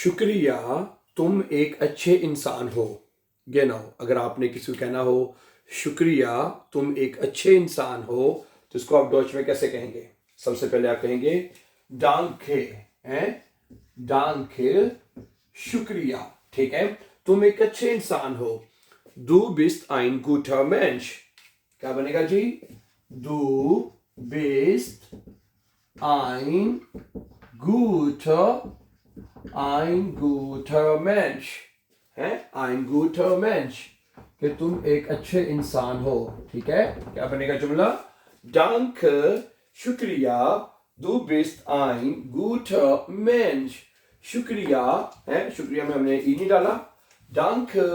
शुक्रिया, तुम एक अच्छे इंसान हो। ये ना हो, अगर आपने किसी को कहना हो शुक्रिया तुम एक अच्छे इंसान हो, तो इसको आप डॉच में कैसे कहेंगे? सबसे पहले आप कहेंगे डांखे हैं, डांखे शुक्रिया। ठीक है, तुम एक अच्छे इंसान हो। Du bist ein guter Mensch। क्या बनेगा जी? Du bist ein guter Mensch है, ein guter Mensch कि तुम एक अच्छे इंसान हो। ठीक है, क्या बनेगा जुमला? Danke, शुक्रिया, du bist ein guter Mensch। शुक्रिया है, शुक्रिया में हमने ई नहीं डाला। Danke,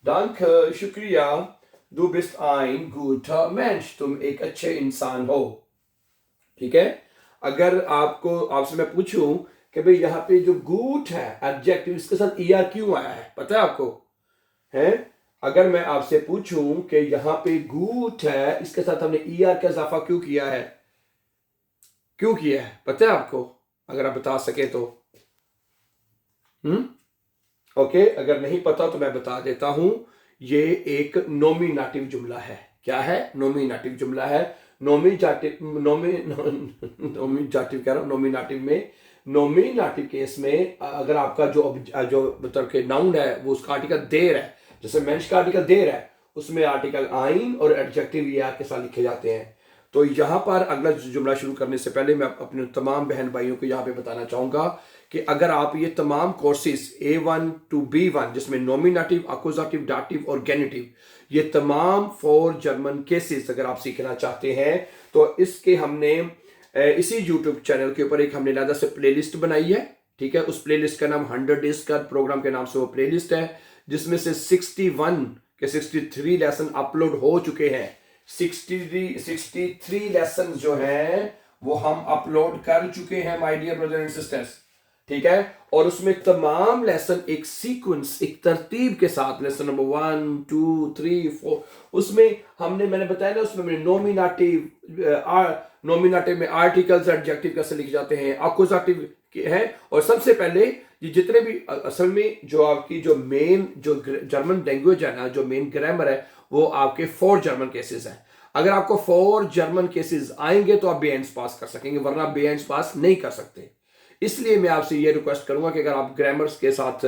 danke, शुक्रिया, du bist ein guter Mensch, तुम एक अच्छे इंसान हो। ठीक है, अगर आपसे मैं पूछूं कि भाई यहाँ पे जो गुड है एडजेक्टिव, इसके साथ ईआर क्यों आया है, पता है आपको? है, अगर मैं आपसे पूछूं कि यहाँ पे गुड है, इसके साथ हमने ईआर का इजाफा क्यों किया है? क्यों किया है, पता है आपको? अगर आप बता सके तो। ओके, अगर नहीं पता तो मैं बता देता हूं। ये एक नॉमिनेटिव जुमला है। क्या है? नॉमिनेटिव जुमला है। नॉमिनेटिव कह रहा हूं, नॉमिनेटिव केस में अगर आपका जो मतलब के नाउन है वो उसका आर्टिकल देर है, जैसे मेंश का आर्टिकल देर है, उसमें आर्टिकल आइन और एडजेक्टिव ये के साथ लिखे जाते हैं। तो यहां पर अगला जुमला शुरू करने से पहले मैं अपने तमाम बहन भाइयों को यहां पे बताना चाहूंगा कि अगर आप ये तमाम कोर्सेज A1 to B1 जिसमें नॉमिनेटिव, अक्यूजेटिव, डाटिव और गेनेटिव, ये तमाम 4 जर्मन केसेस अगर आप सीखना चाहते हैं तो इसके हमने इसी YouTube चैनल के ऊपर एक हमने अलग से प्लेलिस्ट बनाई है। ठीक है, उस प्लेलिस्ट का नाम 100 डेज का प्रोग्राम के नाम से वो प्लेलिस्ट है, जिसमें से 61 के 63 लेसन अपलोड हो चुके हैं। 63 लेसन जो हैं वो हम अपलोड कर चुके हैं my dear brother and sisters. ठीक है, और उसमें तमाम लेसन एक सीक्वेंस, एक तरतीब के साथ, लेसन नंबर 1 2 3 4, उसमें मैंने बताया ना, उसमें नॉमिनेटिव में आर्टिकल्स एडजेक्टिव कैसे लिखे जाते हैं, अक्यूजेटिव है, और सबसे पहले ये जितने भी असल में जो आपकी जो मेन जो जर्मन लैंग्वेज है ना, जो मेन ग्रामर है, वो आपके 4 जर्मन केसेस हैं। अगर आपको 4 जर्मन केसेस आएंगे तो आप B1 पास कर सकेंगे, वरना B1 पास नहीं कर सकते। इसलिए मैं आपसे ये रिक्वेस्ट करूंगा कि अगर आप ग्रामर्स के साथ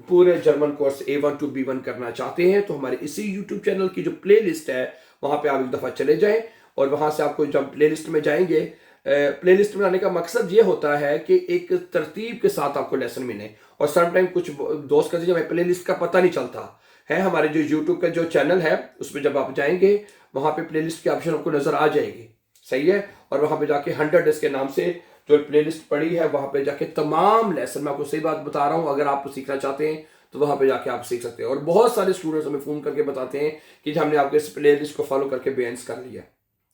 पूरे German course A1 to B1 करना चाहते हैं तो हमारे इसी YouTube चैनल की जो प्लेलिस्ट है वहां पे आप एक दफा चले जाएं, और वहां से आपको जब प्लेलिस्ट में जाएंगे, प्लेलिस्ट बनाने का मकसद ये होता है कि एक तरतीब के साथ आपको लेसन मिले। और समटाइम कुछ दोस्त कहते हैं हमें प्लेलिस्ट का पता नहीं चलता है। हमारे जो यूट्यूब का जो चैनल है उसमें जब आप जाएंगे वहां पे प्लेलिस्ट की ऑप्शन आपको नजर आ जाएगी, सही है, और वहां पे जाके 100 डेज के नाम से जो प्लेलिस्ट पड़ी है वहां पे जाके तमाम लेसन, मैं आपको सही बात बता रहा हूं, अगर आप सीखना चाहते हैं तो वहां पे जाके आप सीख सकते हैं। और बहुत सारे स्टूडेंट्स हमें फोन करके बताते हैं कि हमने आपके इस प्लेलिस्ट को फॉलो करके B1 कर लिया,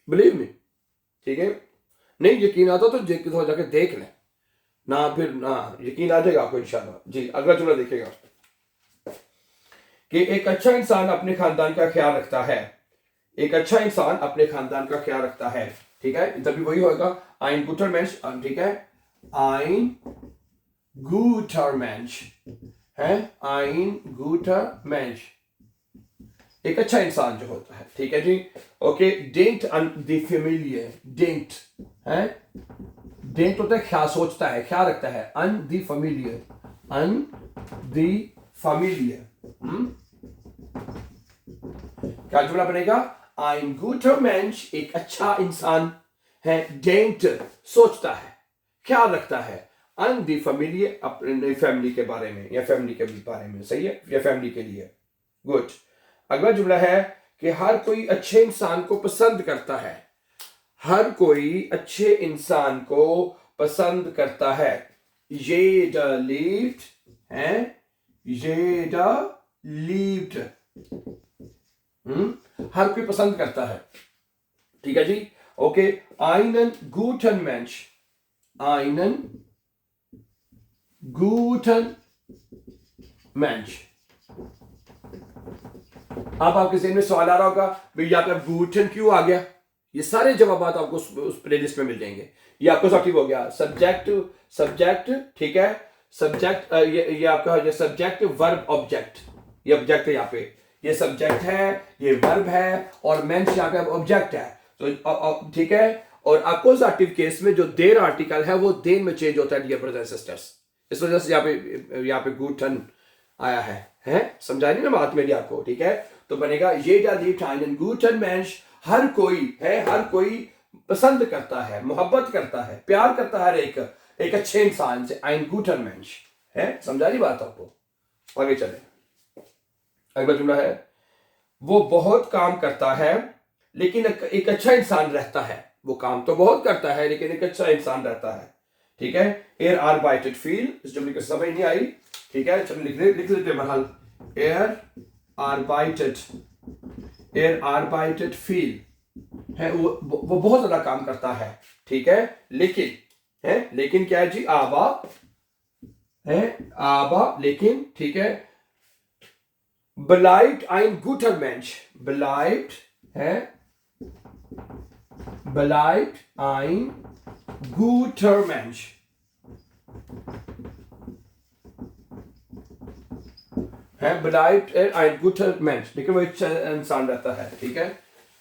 बिलीव मी। ठीक है, नहीं यकीन आता तो जाके देख लें ना, फिर ना यकीन आ जाएगा आपको इंशाल्लाह। जी, अगला जुमला देखिएगा कि एक अच्छा इंसान अपने खानदान का ख्याल रखता है। एक अच्छा इंसान अपने खानदान का ख्याल रखता है। ठीक है, इधर भी वही होगा, ein guter Mensch। ठीक है, ein guter Mensch है, ein guter Mensch, एक अच्छा इंसान जो होता है। ठीक है जी, okay. denkt an die Familie, denkt है, denkt होता है ख्याल, सोचता है, ख्याल रखता है, an die Familie, an die Familie। क्या जुमला बनेगा? ein guter Mensch, एक अच्छा इंसान है, denkt सोचता है, ख्याल रखता है, an die Familie, अपने फैमिली के बारे में या फैमिली के बारे में, सही है, या फैमिली के लिए। गुड। अगला जुमला है कि हर कोई अच्छे इंसान को पसंद करता है। हर कोई अच्छे इंसान को पसंद करता है। jeder liebt है, jeder liebt, हर कोई पसंद करता है। ठीक है जी, okay. einen guten Mensch, einen guten Mensch। अब आपके जहन में सवाल आ रहा होगा, भाई यहाँ पे गूटन क्यों आ गया? ये सारे जवाब आपको उस प्लेलिस्ट में मिल जाएंगे। ये आपको सब्जेक्टिव हो गया, सब्जेक्ट, ठीक है, सब्जेक्ट, ये आपका हो जाए सब्जेक्ट वर्ब ऑब्जेक्ट, ये ऑब्जेक्ट है यहाँ पे, ये सब्जेक्ट है, ये वर्ब है, और मेंस यहाँ पे ऑब्जेक्ट है। तो ठीक है, और अपोजिटिव केस में जो देर आर्टिकल है वो देन में चेंज होता है डियर ब्रदर्स एंड सिस्टर्स। इस वजह से यहाँ पे गूटन आया है समझा नहीं ना बात मेरी आपको, ठीक है। तो बनेगा jeder liebt einen guten Mensch, हर कोई है, हर कोई पसंद करता है, मोहब्बत करता है, प्यार करता है एक अच्छे इंसान से, ein guter Mensch है, समझा नहीं बात आपको। आगे चले, अगला जुमला है, वो बहुत काम करता है लेकिन एक अच्छा इंसान रहता है। वो काम तो बहुत करता है लेकिन एक अच्छा इंसान रहता है, ठीक है। एयर arbeitet viel, इस जुमले की समझ नहीं आई, ठीक है, चलो लिख लेते बहरहाल, एयर arbeitet viel है, वो बहुत ज्यादा काम करता है, ठीक है, लेकिन क्या है जी, आबा लेकिन, ठीक है। bleibt ein guter Mensch, bleibt ein guter Mensch है, bleibt ein guter Mensch, लेकिन वो अच्छा इंसान रहता है, ठीक है।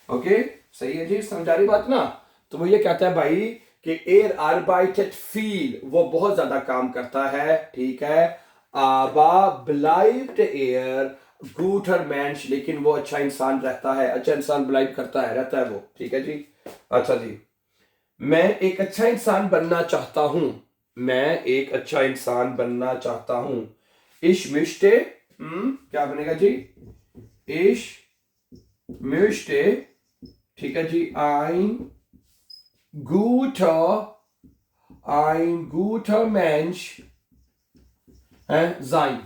ओके, सही है जी, समझा रही बात ना। तो वो ये कहता है भाई कि er arbeitet viel, वो बहुत ज्यादा काम करता है, ठीक है। aber bleibt er guter Mensch, लेकिन वो अच्छा इंसान रहता है, अच्छा इंसान bleibt करता है, रहता है वो, ठीक है जी। अच्छा जी, मैं एक अच्छा इंसान बनना चाहता हूं, मैं एक अच्छा इंसान बनना चाहता हूं। ich möchte, क्या बनेगा जी, ich möchte, ठीक है जी, ein guter Mensch sein,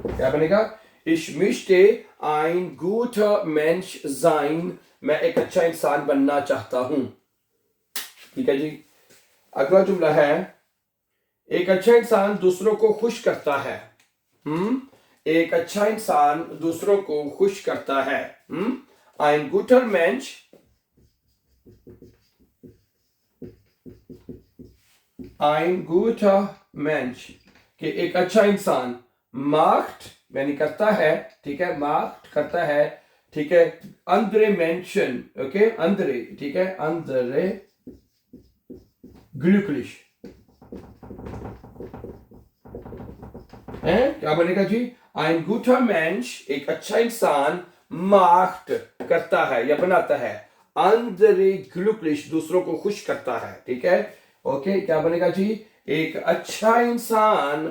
क्या बनेगा, ich möchte ein guter Mensch sein, मैं एक अच्छा इंसान बनना चाहता हूं, ठीक है जी। अगला जुमला है, एक अच्छा इंसान दूसरों को खुश करता है, एक अच्छा इंसान दूसरों को खुश करता है, ein guter Mensch, ein guter Mensch, कि एक अच्छा इंसान, macht यानी करता है, ठीक है, macht करता है, ठीक है, andere Menschen, ओके, andere, ठीक है, andere glücklich है, क्या बनेगा जी, ein guter Mensch, एक अच्छा इंसान, macht करता है या बनाता है, andere glücklich दूसरों को खुश करता है, ठीक है। ओके, क्या बनेगा जी, एक अच्छा इंसान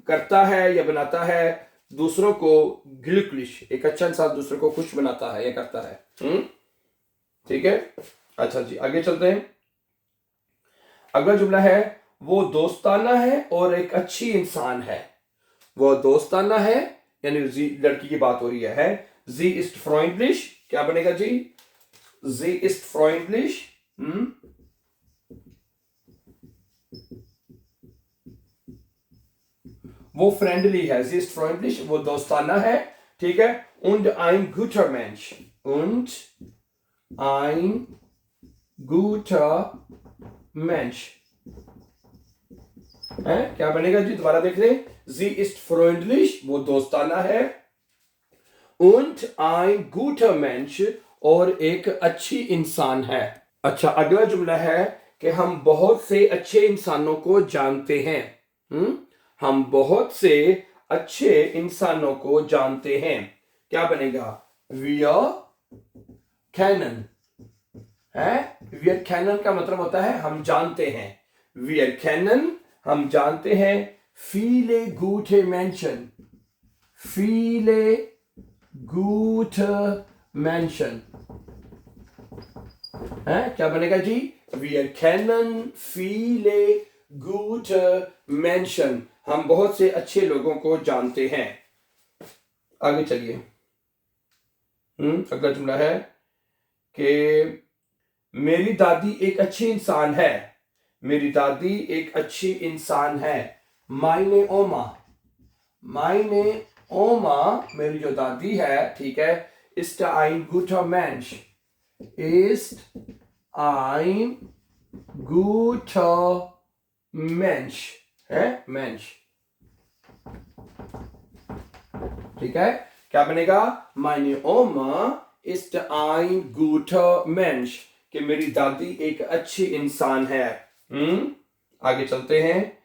करता है या बनाता है दूसरों को glücklich, एक अच्छा इंसान दूसरों को खुश बनाता है या करता है, ठीक है। अच्छा जी, आगे चलते हैं। अगला जुमला है, वो दोस्ताना है और एक अच्छी इंसान है। वो दोस्ताना है यानी लड़की की बात हो रही है, sie ist freundlich, क्या बनेगा जी, sie ist freundlich, वो फ्रेंडली है, sie ist freundlich, वो दोस्ताना है, ठीक है। und ein guter Mensch, und ein guter Mensch है, क्या बनेगा जी, दोबारा देख लें, sie ist freundlich, वो दोस्ताना है, und ein guter Mensch, और एक अच्छी इंसान है। अच्छा, अगला जुमला है कि हम बहुत से अच्छे इंसानों को जानते हैं, हम बहुत से अच्छे इंसानों को जानते हैं, क्या बनेगा, wir kennen है, wir kennen का मतलब होता है हम जानते हैं, wir kennen हम जानते हैं, viele gute Menschen, viele gute Menschen है, क्या बनेगा जी, wir kennen viele gute Menschen, हम बहुत से अच्छे लोगों को जानते हैं। आगे चलिए, अगला जुमला है कि मेरी दादी एक अच्छी इंसान है, मेरी दादी एक अच्छी इंसान है, meine Oma, मेरी जो दादी है, ठीक है, ist ein guter Mensch, ist ein guter Mensch है, Mensch। ठीक है, क्या बनेगा? Meine Oma ist ein guter Mensch, कि मेरी दादी एक अच्छी इंसान है। आगे चलते हैं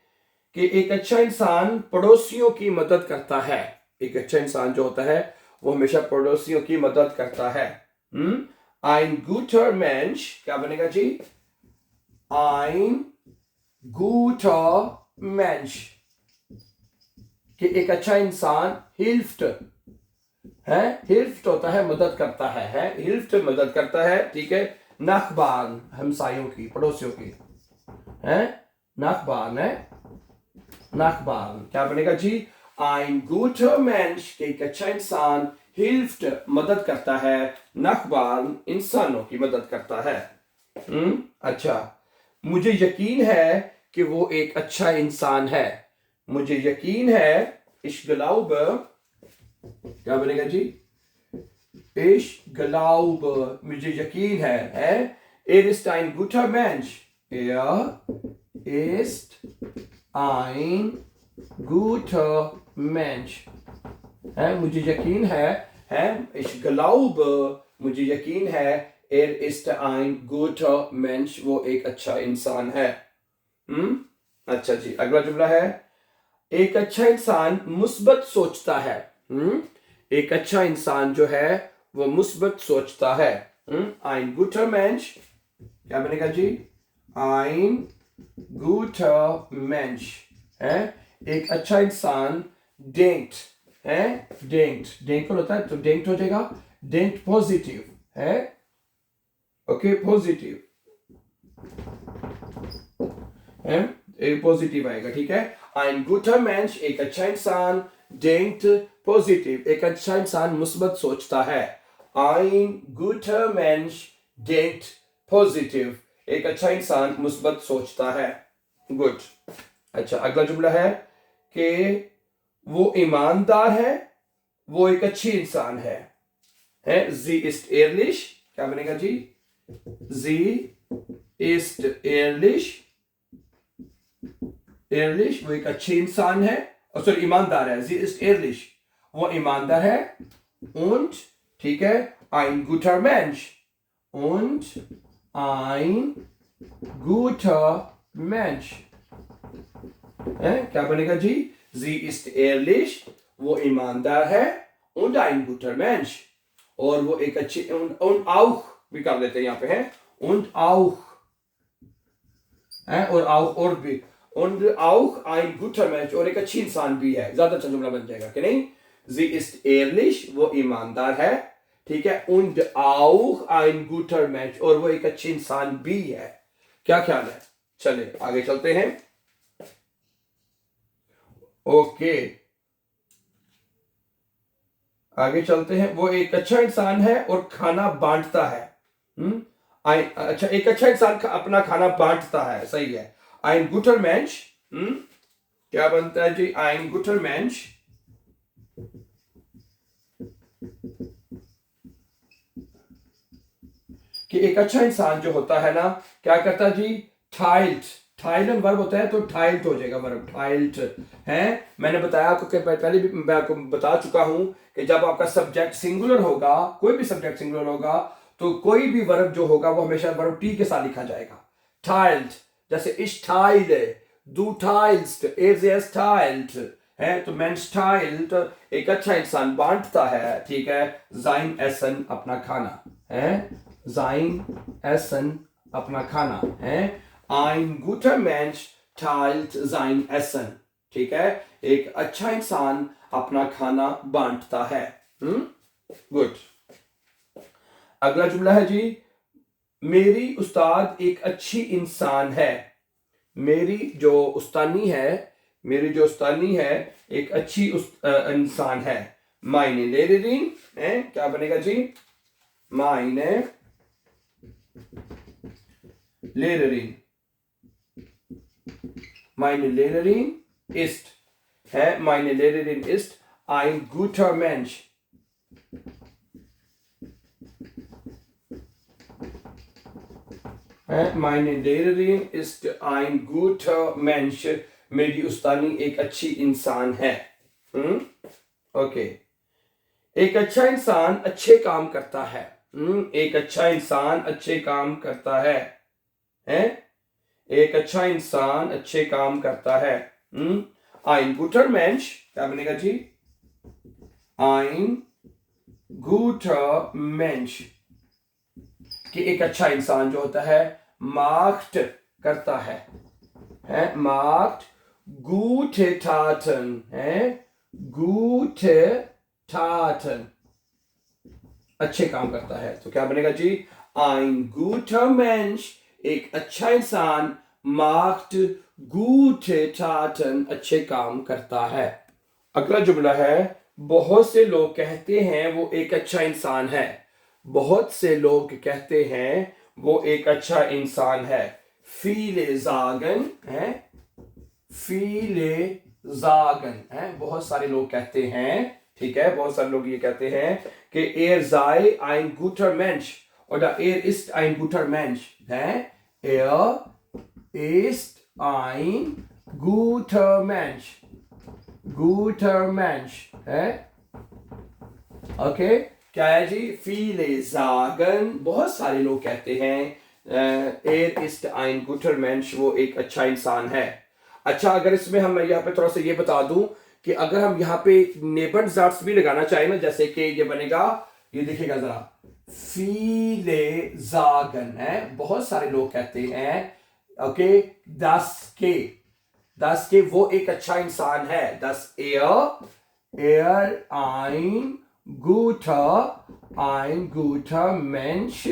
कि एक अच्छा इंसान पड़ोसियों की मदद करता है। एक अच्छा इंसान जो होता है वो हमेशा पड़ोसियों की मदद करता है। Ein guter Mensch, क्या बनेगा जी? Ein guter Mensch, कि एक अच्छा इंसान hilft है, hilft होता है मदद करता है, hilft मदद करता है, ठीक है। Nachbarn, हमसायों की, पड़ोसियों की, है, Nachbarn है, Nachbarn, क्या बनेगा जी? Ein guter Mensch, कि एक अच्छा इंसान hilft मदद करता है, Nachbarn इंसानों की मदद करता है। अच्छा, मुझे यकीन है कि वो एक अच्छा इंसान है। मुझे यकीन है, ich glaube, क्या बनेगा जी? Ich glaube, मुझे यकीन है? Er ist ein guter Mensch. Er ist ein guter Mensch. मुझे यकीन है? Ich glaube, मुझे यकीन है, er ist ein guter Mensch, वो एक अच्छा इंसान है। अच्छा जी, अगला जुमला है, एक अच्छा इंसान मुस्बत सोचता है। एक अच्छा इंसान जो है वो मुस्बत सोचता है। Ein guter Mensch, क्या बनेगा जी? Ein guter Mensch है, एक अच्छा इंसान denkt है, denkt होता है तो denkt हो जाएगा, denkt positive है, ओके, पॉजिटिव है, एक पॉजिटिव आएगा, ठीक है। Ein guter Mensch, एक अच्छा इंसान, denkt positiv, एक अच्छा इंसान मुस्बत सोचता है। Ein guter Mensch denkt positiv, एक अच्छा इंसान मुस्बत सोचता है। गुड। अच्छा, अगला जुमला है कि वो ईमानदार है, वो एक अच्छी इंसान है। Sie ist ehrlich, क्या बनेगा जी? Sie ist ehrlich, ehrlich, वो एक अच्छी इंसान है, सॉरी ईमानदार है। Sie ist ehrlich, वो ईमानदार है। Und, ठीक है, ein guter Mensch, und ein guter Mensch, क्या बनेगा जी? Sie ist ehrlich, वो ईमानदार है, und ein guter Mensch, और वो एक अच्छी, und auch भी कर लेते हैं यहाँ पे, है, und auch, और auch और भी, und auch ein guter Mensch, और एक अच्छी इंसान भी है। ज्यादा अच्छा जुमला बन जाएगा कि नहीं? Sie ist ehrlich, वो ईमानदार है, ठीक है, und auch ein guter Mensch, और वो एक अच्छी इंसान भी है। क्या ख्याल है? चले आगे चलते हैं। ओके, आगे चलते हैं। वो एक अच्छा इंसान है और खाना बांटता है। अच्छा, एक अच्छा इंसान अपना खाना बांटता है, सही है। Ein guter Mensch, क्या बनता है जी? Ein guter Mensch, कि एक अच्छा इंसान जो होता है ना, क्या करता है जी? Teilt, टाइलन वर्ब होता है तो टाइल्ट हो जाएगा वर्ब, टाइल्ट है। मैंने बताया आपको कि पहले भी मैं आपको बता चुका हूं कि जब आपका सब्जेक्ट सिंगुलर होगा, कोई भी सब्जेक्ट सिंगुलर होगा, तो कोई भी वर्ब जो होगा वो हमेशा वर्ब टी के साथ लिखा जाएगा। टाइल्ट, जैसे ich teile, du teilst, er teilt है, तो Mensch teilt, एक अच्छा इंसान बांटता है, ठीक है। sein Essen, अपना खाना है, sein Essen, अपना खाना है। Ein guter Mensch teilt sein Essen, ठीक है, एक अच्छा इंसान अपना खाना बांटता है। गुड। अगला जुमला है जी, मेरी उस्ताद एक अच्छी इंसान है। मेरी जो उस्तानी है एक अच्छी इंसान है। Meine Lehrerin है, क्या बनेगा जी? Meine Lehrerin, meine Lehrerin ist, meine Lehrerin ist ein guter Mensch, Meine Lehrerin ist ein guter Mensch. मेरी उस्तानी एक अच्छी इंसान है. ओके. एक अच्छा इंसान अच्छे काम करता है. एक अच्छा इंसान अच्छे काम करता है. एक अच्छा इंसान अच्छे काम करता है. Ein guter Mensch, क्या बनेगा जी? Ein guter Mensch, कि एक अच्छा इंसान जो होता है macht करता है, macht gute Taten, gute Taten, अच्छे काम करता है. तो क्या बनेगा जी? Ein guter Mensch, एक अच्छा इंसान macht gute Taten, अच्छे काम करता है. अगला जुमला है, बहुत से लोग कहते हैं वो एक अच्छा इंसान है. बहुत से लोग कहते हैं वो एक अच्छा इंसान है. viele sagen, viele sagen, बहुत सारे लोग कहते हैं. ठीक है, बहुत सारे लोग ये कहते हैं कि er sei ein guter Mensch oder er ist ein guter Mensch. Er ist ein guter Mensch. Guter Mensch. Okay, क्या है जी? viele sagen, बहुत सारे लोग कहते हैं er ist ein guter Mensch, वो एक अच्छा इंसान है. अच्छा, अगर इसमें हम यहाँ पे थोड़ा सा ये बता दूं कि अगर हम यहाँ पे नेबनज़ार्ट्स भी लगाना चाहें ना, जैसे कि ये बनेगा, ये देखिएगा जरा, viele sagen, बहुत सारे लोग कहते हैं. ओके, das के वो एक अच्छा इंसान है. das er ein guter Mensch,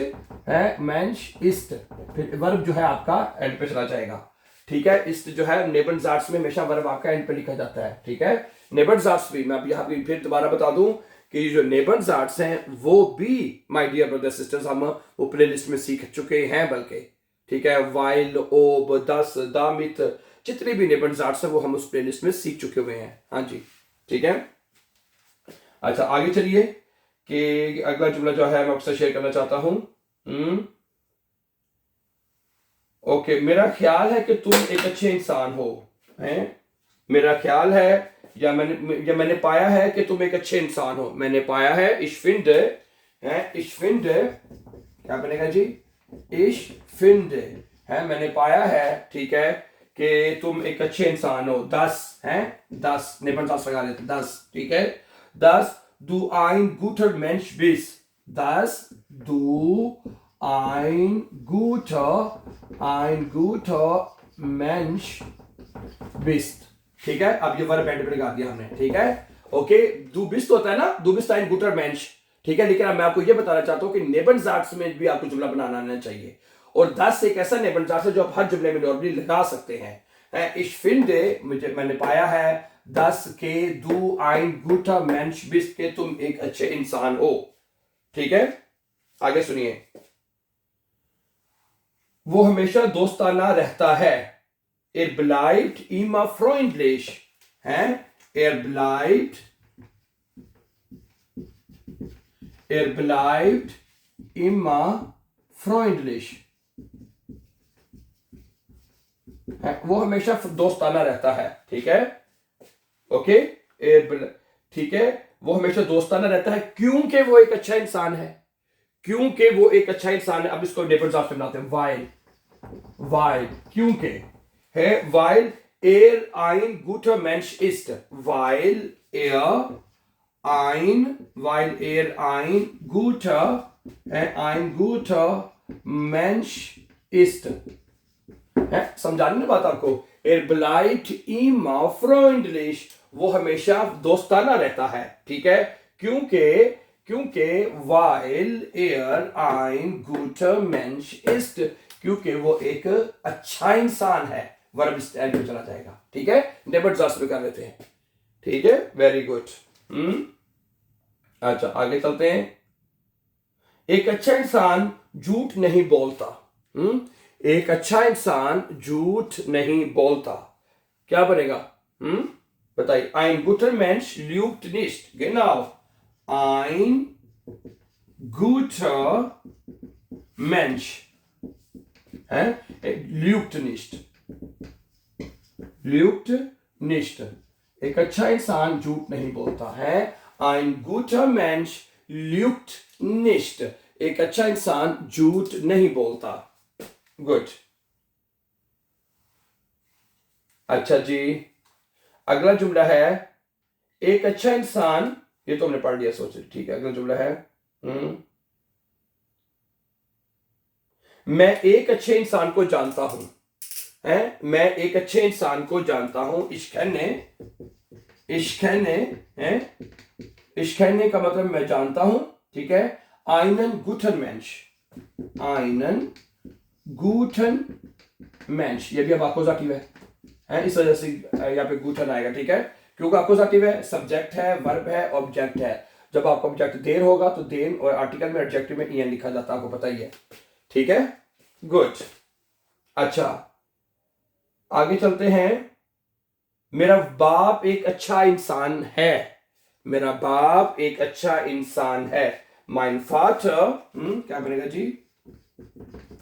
Mensch ist, फिर वर्ब जो है आपका एंड पे चला जाएगा. ठीक है, इस्ट जो है नेबनज़ार्ट्स में हमेशा वर्ब आपका एंड पे लिखा जाता है. ठीक है, नेबनज़ार्ट्स भी मैं यहाँ पे फिर दोबारा बता दूं कि जो नेबनज़ार्ट्स हैं वो भी माय डियर ब्रदर्स सिस्टर्स हम वो प्लेलिस्ट में सीख चुके हैं बल्कि. ठीक है, वाइल, ओब, दस, दामित, जितने भी नेबनज़ार्ट्स हैं वो हम उस प्लेलिस्ट में सीख चुके हुए हैं. हाँ जी, ठीक है. अच्छा, आगे चलिए कि अगला जुमला जो है मैं आपसे शेयर करना चाहता हूं. ओके, मेरा ख्याल है कि तुम एक अच्छे इंसान हो. मेरा ख्याल है या मैंने पाया है कि तुम एक अच्छे इंसान हो. मैंने पाया है, ich finde, क्या बनेगा जी? ich finde, मैंने पाया है, ठीक है, कि तुम एक अच्छे इंसान हो. das नेबनज़ार्ट्स लगा देते, das. ठीक है, dass du ein guter Mensch bist. Dass du ein guter Mensch bist. ठीक है, अब ये वर्ब एंड पे लगा दिया हमने. ठीक है, ओके. du bist होता है ना, du bist ein guter Mensch. ठीक है, लेकिन अब मैं आपको ये बताना चाहता हूं कि नेबनज़ार्ट्स में भी आपको जुमला बनाना आना चाहिए. और das एक ऐसा नेबनज़ार्ट्स है जो आप हर जुमले में नॉर्मली लगा सकते हैं. ich finde, मैंने पाया है, dass के du ein guter Mensch bist, के तुम एक अच्छे इंसान हो. ठीक है, आगे सुनिए. वो हमेशा दोस्ताना रहता है. er bleibt immer freundlich. er bleibt immer freundlich. वो हमेशा दोस्ताना रहता है. ठीक है, ओके. ठीक है, वो हमेशा दोस्ताना रहता है क्योंकि वो एक अच्छा इंसान है. क्योंकि वो एक अच्छा इंसान है. अब इसको नेबनज़ार्ट्स में बनाते हैं. weil, क्योंकि है, weil er ein guter Mensch ist. weil er ein guter Mensch ist. समझाने ना बात आपको. er bleibt immer freundlich, वो हमेशा दोस्ताना रहता है. ठीक है, क्योंकि weil er ein guter Mensch ist, क्योंकि वो एक अच्छा इंसान है. वर्ब स्टैंड पे चला जाएगा. ठीक है, नेबनज़ार्ट्स में कर लेते हैं. ठीक है, वेरी गुड. अच्छा, आगे चलते हैं. एक अच्छा इंसान झूठ नहीं बोलता. एक अच्छा इंसान झूठ नहीं बोलता. क्या बनेगा? बताइए. ein guter Mensch lügt nicht. genau. ein guter Mensch है, ल्यूक्ट निश्ट, ल्यूक्ट निश्ट, एक अच्छा इंसान झूठ नहीं बोलता है। ein guter Mensch lügt nicht, एक अच्छा इंसान झूठ नहीं बोलता। गुड, अच्छा जी, अगला जुमला है एक अच्छा इंसान, ये तो हमने पढ़ लिया सोच, ठीक है। अगला जुमला है मैं एक अच्छे इंसान को जानता हूं, है, मैं एक अच्छे इंसान को जानता हूं। इश्कने, इश्कने है, इश्कने का मतलब मैं जानता हूं, ठीक है। einen guten Mensch, einen guten Mensch, ये भी अब अपोजिटिव है, इस वजह से यहाँ पे गूटन आएगा, ठीक है, क्योंकि अपोजिटिव है, सब्जेक्ट है, वर्ब है, ऑब्जेक्ट है। जब आपका ऑब्जेक्ट देन होगा तो देन और आर्टिकल में एडजेक्टिव में ईएन लिखा जाता है, आपको पता ही है, ठीक है। गुड, अच्छा आगे चलते हैं। मेरा बाप एक अच्छा इंसान है, मेरा बाप एक अच्छा इंसान है। mein Vater, क्या बनेगा जी,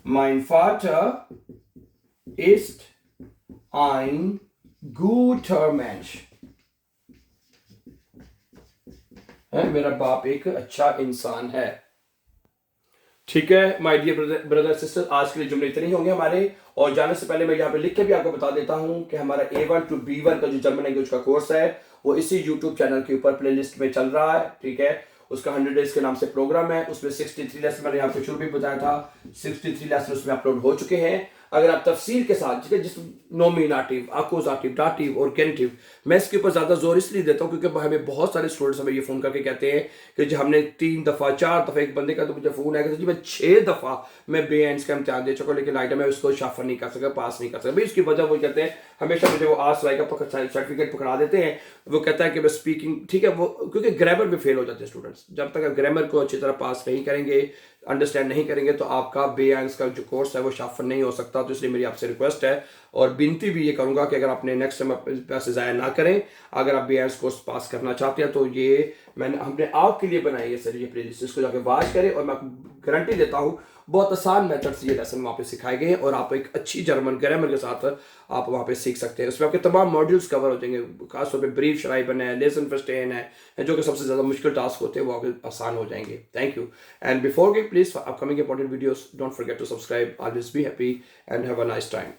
mein Vater ist ein guter Mensch, है, मेरा बाप एक अच्छा इंसान है, ठीक है। माय डियर ब्रदर सिस्टर, आज के लिए जुमले इतने ही होंगे हमारे। और जाने से पहले मैं यहाँ पे लिख के भी आपको बता देता हूँ कि हमारा A1 to B1 का जो जर्मन लैंग्वेज का कोर्स है वो इसी यूट्यूब चैनल के ऊपर प्लेलिस्ट में चल रहा है, ठीक है। उसका 100 डेज के नाम से प्रोग्राम है, उसमें 63 लेसन मैंने यहाँ पे शुरू भी बताया था, 63 लेसन उसमें अपलोड हो चुके हैं। अगर आप तफसील के साथ, ठीक है, जिस नॉमिनेटिव, अकोजाटिव, डाटिव और गेनिटिव, मैं इसके ऊपर ज्यादा जोर इसलिए देता हूँ क्योंकि हमें बहुत सारे स्टूडेंट्स हमें ये फोन करके कहते हैं कि जो हमने 3 दफा 4 दफा, एक बंदे का तो मुझे फोन आया कि मैं 6 दफा मैं बे-एंस का इम्तिहान दे चुका, लेकिन आइटम है उसको शाफर नहीं कर सका, पास नहीं कर सका। भाई उसकी वजह वो कहते हैं, हमेशा मुझे वो आसवाई का सर्टिफिकेट पकड़ा देते हैं। वो कहता है कि मैं स्पीकिंग, ठीक है, वो क्योंकि ग्रामर में फेल हो जाते हैं स्टूडेंट्स। जब तक आप ग्रामर को अच्छी तरह पास नहीं करेंगे, अंडरस्टैंड नहीं करेंगे, तो आपका बे-एंस का जो कोर्स है वो शाफर नहीं हो सकता। तो इसलिए मेरी आपसे रिक्वेस्ट है और विनती भी ये करूंगा कि अगर आपने नेक्स्ट टाइम पैसे ज़ाया ना करें, अगर आप बे-एंस कोर्स पास करना चाहते हैं तो ये हमने आपके लिए बनाई है सर ये प्लेलिस्ट, इसको जाके वॉच करें। और मैं गारंटी देता हूँ बहुत आसान मेथड से ये लेसन वहाँ पे सिखाए गए हैं और आप एक अच्छी जर्मन ग्रामर के साथ आप वहाँ पे सीख सकते हैं। उसमें आपके तमाम मॉड्यूल्स कवर हो जाएंगे, खासतौर पे ब्रीफ शराइबन है, लेसन फर्स्टेन है, जो कि सबसे ज़्यादा मुश्किल टास्क होते हैं, वो आपके आसान हो जाएंगे। थैंक यू एंड बिफोर गे please upcoming important videos don't forget to subscribe. Always be happy and have a nice time.